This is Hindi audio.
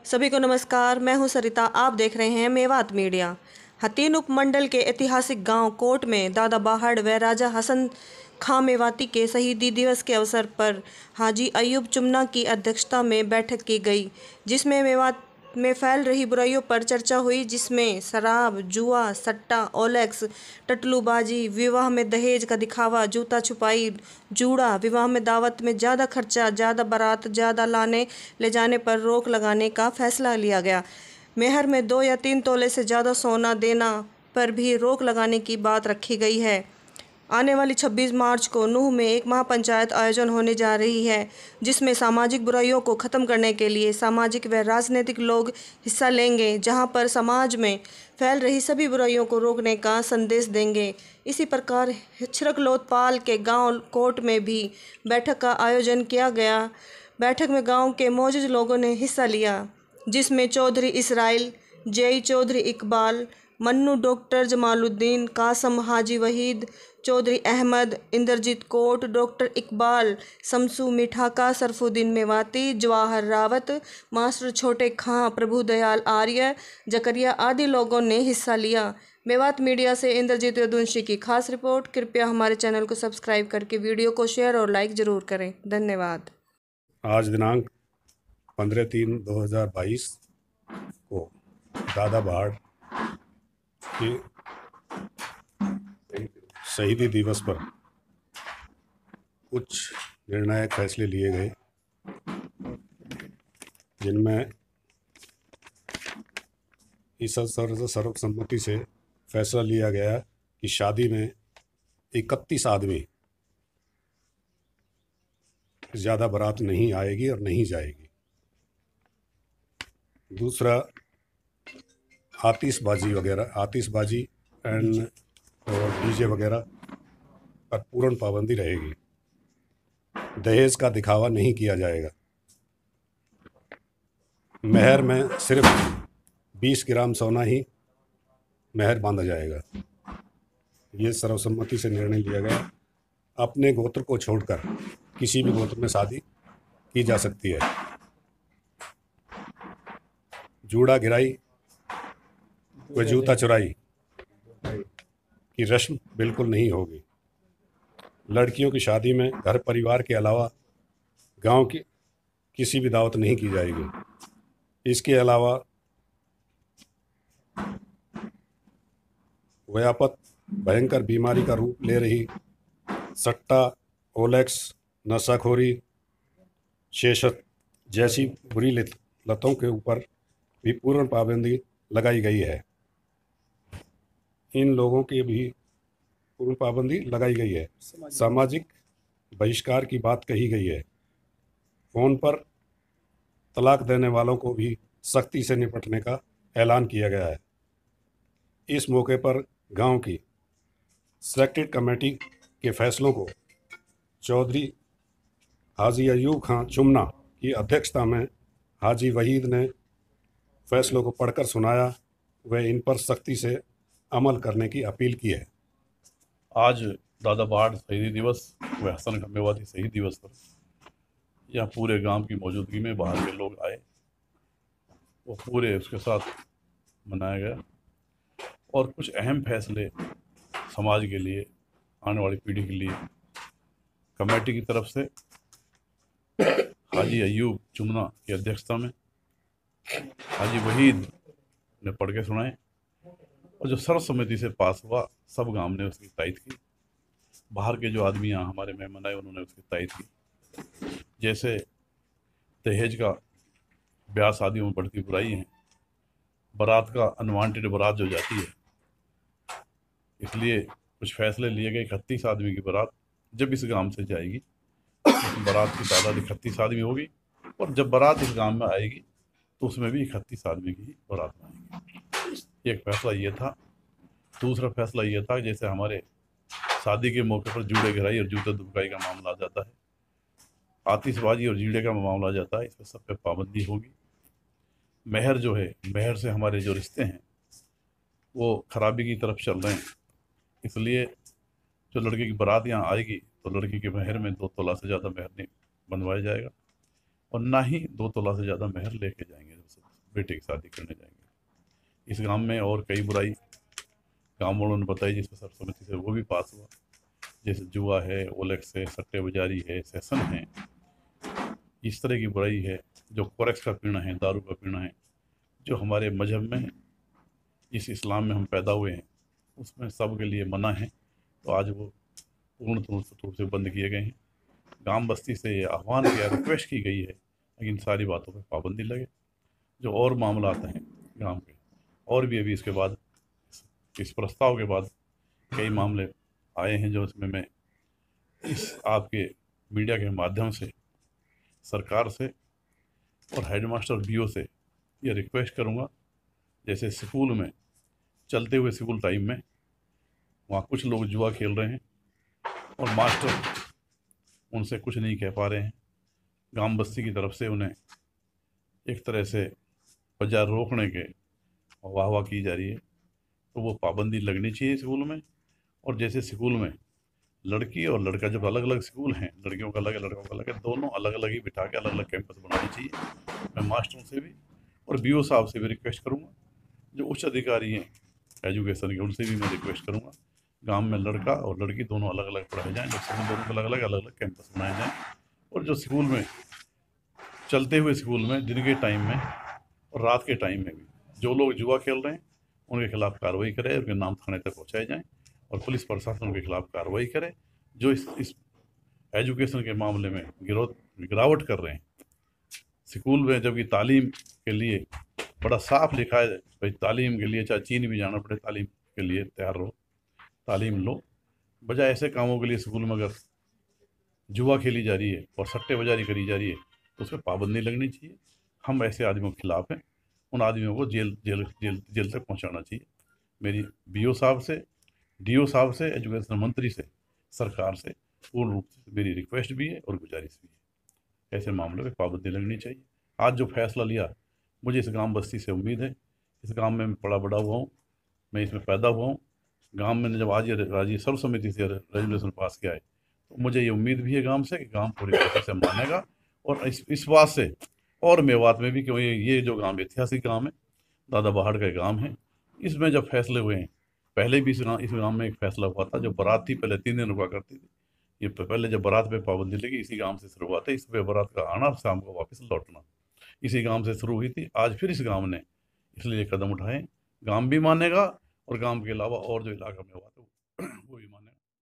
सभी को नमस्कार। मैं हूं सरिता। आप देख रहे हैं मेवात मीडिया। हथीन उपमंडल के ऐतिहासिक गांव कोट में दादा बाहड़ व राजा हसन खां मेवाती के शहीदी दिवस के अवसर पर हाजी अयूब चुमना की अध्यक्षता में बैठक की गई, जिसमें मेवात में फैल रही बुराइयों पर चर्चा हुई, जिसमें शराब, जुआ, सट्टा, ओलेक्स, टटलूबाजी, विवाह में दहेज का दिखावा, जूता छुपाई, जूड़ा, विवाह में दावत में ज़्यादा खर्चा, ज़्यादा बारात, ज़्यादा लाने ले जाने पर रोक लगाने का फैसला लिया गया। मेहर में 2 या 3 तोले से ज़्यादा सोना देना पर भी रोक लगाने की बात रखी गई है। आने वाली 26 मार्च को नूह में एक महापंचायत आयोजन होने जा रही है, जिसमें सामाजिक बुराइयों को ख़त्म करने के लिए सामाजिक व राजनीतिक लोग हिस्सा लेंगे, जहां पर समाज में फैल रही सभी बुराइयों को रोकने का संदेश देंगे। इसी प्रकार हिचरक लोथपाल के गांव कोट में भी बैठक का आयोजन किया गया। बैठक में गांव के मौजूद लोगों ने हिस्सा लिया, जिसमें Chaudhary Israil, JE Chaudhary Iqbal, Mannu doctor Jamaluddin, Kasam Haji Wahid, Chaudhary Ahmad, Inderjit Kot, doctor Iqbal, Shamsu Mithaka, Sarfuddin Mewati, Jawahar Rawat, master Chhote Khan, Prabhudayal आर्य, जकरिया आदि लोगों ने हिस्सा लिया। मेवात मीडिया से इंद्रजीत यदुवंशी की खास रिपोर्ट। कृपया हमारे चैनल को सब्सक्राइब करके वीडियो को शेयर और लाइक जरूर करें। धन्यवाद। आज दिनांक 15/3/2022 को दादा बाहड़ के शहीदी दिवस पर कुछ निर्णायक फैसले लिए गए, जिनमें इस सर्वसम्मति से फैसला लिया गया कि शादी में 31 आदमी ज़्यादा बारात नहीं आएगी और नहीं जाएगी। दूसरा, आतिशबाजी एंड और डीजे वगैरह पर पूर्ण पाबंदी रहेगी। दहेज का दिखावा नहीं किया जाएगा। मेहर में सिर्फ 20 ग्राम सोना ही मेहर बांधा जाएगा। ये सर्वसम्मति से निर्णय लिया गया। अपने गोत्र को छोड़कर किसी भी गोत्र में शादी की जा सकती है। जूड़ा गिराई व जूता चुराई की रस्म बिल्कुल नहीं होगी। लड़कियों की शादी में घर परिवार के अलावा गांव की किसी भी दावत नहीं की जाएगी। इसके अलावा व्यापक भयंकर बीमारी का रूप ले रही सट्टा, ओलेक्स, नशाखोरी, शेषत जैसी बुरी लतों के ऊपर भी पूर्ण पाबंदी लगाई गई है। इन लोगों की भी पूर्ण पाबंदी लगाई गई है। सामाजिक बहिष्कार की बात कही गई है। फ़ोन पर तलाक देने वालों को भी सख्ती से निपटने का ऐलान किया गया है। इस मौके पर गांव की सेलेक्टेड कमेटी के फैसलों को चौधरी हाजी अयूब खां चुमना की अध्यक्षता में हाजी वहीद ने फैसलों को पढ़कर सुनाया व इन पर सख्ती से अमल करने की अपील की है। आज दादा बाहड़ शहीदी दिवस व हसन खां मेवाती शहीदी दिवस पर यहाँ पूरे गांव की मौजूदगी में बाहर के लोग आए और पूरे उसके साथ मनाया गया और कुछ अहम फैसले समाज के लिए, आने वाली पीढ़ी के लिए कमेटी की तरफ से हाजी अयूब चुमना की अध्यक्षता में हाजी वहीद ने पढ़ के सुनाए और जो सर्वसम्मति से पास हुआ, सब गांव ने उसकी तायद की। बाहर के जो आदमी यहाँ हमारे मेहमान आए, उन्होंने उसकी तायद की। जैसे दहेज का ब्याह शादियों में बढ़ती बुराई है, बारात का अनवांटेड बारात जो जाती है, इसलिए कुछ फैसले लिए गए। 31 आदमी की बारात जब इस गांव से जाएगी, तो बारात की तादाद 31 आदमी होगी और जब बारात इस गांव में आएगी तो उसमें भी 31 आदमी की बारात में आएगी। एक फैसला ये था। दूसरा फैसला ये था, जैसे हमारे शादी के मौके पर जूड़े गिराई और जूते दुबकाई का मामला आ जाता है, आतिशबाजी और जीड़े का मामला आ जाता है, इस पर सब पे पाबंदी होगी। मेहर जो है, मेहर से हमारे जो रिश्ते हैं वो खराबी की तरफ चल रहे हैं, इसलिए जो लड़के की बारात यहाँ आएगी तो लड़की के मेहर में 2 तोला से ज़्यादा मेहर नहीं बनवाया जाएगा और ना ही 2 तोला से ज़्यादा मेहर लेके जाएंगे। बेटे की शादी करने जाएंगे। इस गांव में और कई बुराई गांव वालों ने बताई, जिसमें सर्वसम्मति से वो भी पास हुआ, जैसे जुआ है, ओलेक्स है, सट्टे बाजारी है, सेशन है, इस तरह की बुराई है। जो कोरेक्स का पीना है, दारू का पीना है, जो हमारे मजहब में है, जिस इस्लाम में हम पैदा हुए हैं, उसमें सब के लिए मना है। तो आज वो पूर्ण रूप से बंद किए गए हैं। गांव बस्ती से ये आह्वान किया, रिक्वेस्ट की गई है कि इन सारी बातों पर पाबंदी लगे। जो और मामला आते हैं गांव के, और भी अभी इसके बाद, इस प्रस्ताव के बाद कई मामले आए हैं, जो इसमें मैं इस आपके मीडिया के माध्यम से सरकार से और हेडमास्टर बीओ से ये रिक्वेस्ट करूँगा, जैसे स्कूल में चलते हुए स्कूल टाइम में वहाँ कुछ लोग जुआ खेल रहे हैं और मास्टर उनसे कुछ नहीं कह पा रहे हैं, गांव बस्ती की तरफ से उन्हें एक तरह से बाजार रोकने के वाह की जा रही है। तो वो पाबंदी लगनी चाहिए स्कूल में। और जैसे स्कूल में लड़की और लड़का जब अलग अलग स्कूल हैं, लड़कियों का अलग है, लड़कों का अलग है, दोनों अलग अलग ही बिठा के अलग अलग कैंपस बनाने चाहिए। मैं मास्टरों से भी और बीओ साहब से भी रिक्वेस्ट करूँगा, जो उच्च अधिकारी हैं एजुकेशन के, उनसे भी मैं रिक्वेस्ट करूँगा, गांव में लड़का और लड़की दोनों अलग अलग पढ़ाए जाएँ, जब स्कूल दोनों को अलग अलग कैंपस बनाए जाएँ। और जो स्कूल में चलते हुए स्कूल में दिन के टाइम में और रात के टाइम में भी जो लोग जुआ खेल रहे हैं, उनके खिलाफ कार्रवाई करे, उनके नाम थाने तक पहुँचाए जाएँ और पुलिस प्रशासन उनके खिलाफ कार्रवाई करे। जो इस एजुकेशन के मामले में गिरावट कर रहे हैं, स्कूल में जबकि तालीम के लिए बड़ा साफ लिखा है, भाई तालीम के लिए चाहे चीन भी जाना पड़े, तालीम के लिए तैयार रहो, तालीम लो। बजाय ऐसे कामों के लिए स्कूल में अगर जुआ खेली जा रही है और सट्टे बाजारी करी जा रही है, तो उस पर पाबंदी लगनी चाहिए। हम ऐसे आदमियों के खिलाफ हैं, उन आदमियों को जेल तक पहुंचाना चाहिए। मेरी बीओ साहब से, डीओ साहब से, एजुकेशन मंत्री से, सरकार से पूर्ण रूप से मेरी रिक्वेस्ट भी है और गुजारिश भी है, ऐसे मामलों में पाबंदी लगनी चाहिए। आज जो फैसला लिया, मुझे इस गांव बस्ती से उम्मीद है, इस गांव में मैं पला बड़ा हुआ हूँ, मैं इसमें पैदा हुआ हूँ। गांव में जब आज ये राज्य सर्वसम्मति से रेजोल्यूशन पास किया है, तो मुझे ये उम्मीद भी है गांव से कि गांव पूरी तरह से मानेगा। और इस बात से और मेवात में भी, क्योंकि ये जो गांव ऐतिहासिक गांव है, दादा बहाड़ का गांव है, इसमें जब फैसले हुए हैं, पहले भी इस गांव में एक फैसला हुआ था। जो बारात थी पहले 3 दिन रुका करती थी, ये पहले जब बारात पे पाबंदी लगी, इसी गांव से शुरुआत है। इस पे बारात का आना, शाम को वापस लौटना, इसी गांव से शुरू हुई थी। आज फिर इस गांव ने इसलिए कदम उठाए, गांव भी मानेगा और गांव के अलावा और जो इलाका में हुआ था वो भी मानेगा।